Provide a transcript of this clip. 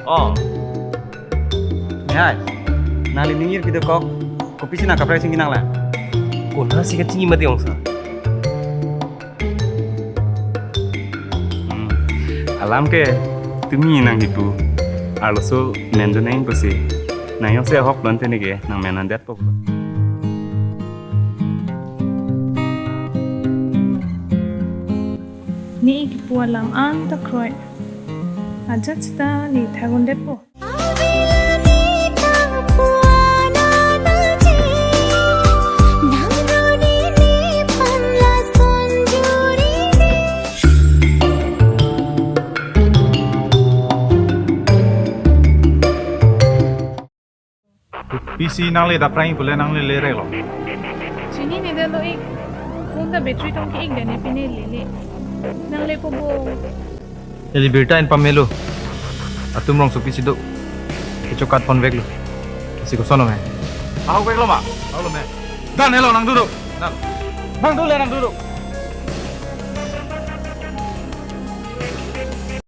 Oh, Hai, nali ningir kita kok kopi sih nak kaprai sing kinang lah. kuna sih kecil mati orang sa. Alam ke, tumi nang hipu. Aloso nendo nang pasi. Nang yang saya hok lonte nih ke, nang menan det pok. Ni ikipualam anta kroy. Ajat sta ni thagon depo. PC nang le da prai pule nang le re lo. Chini ni dalo ik. Phone da battery tong ki ik dane pine lele. Nang le ko bo. Jadi berita in pamelo. Atum rong su PC do. Kecokat pon vek lo. Si ko sono me. Aku vek lo ma. Aku lo me. Dan hello nang duduk. Dan. Nang dulu nang duduk.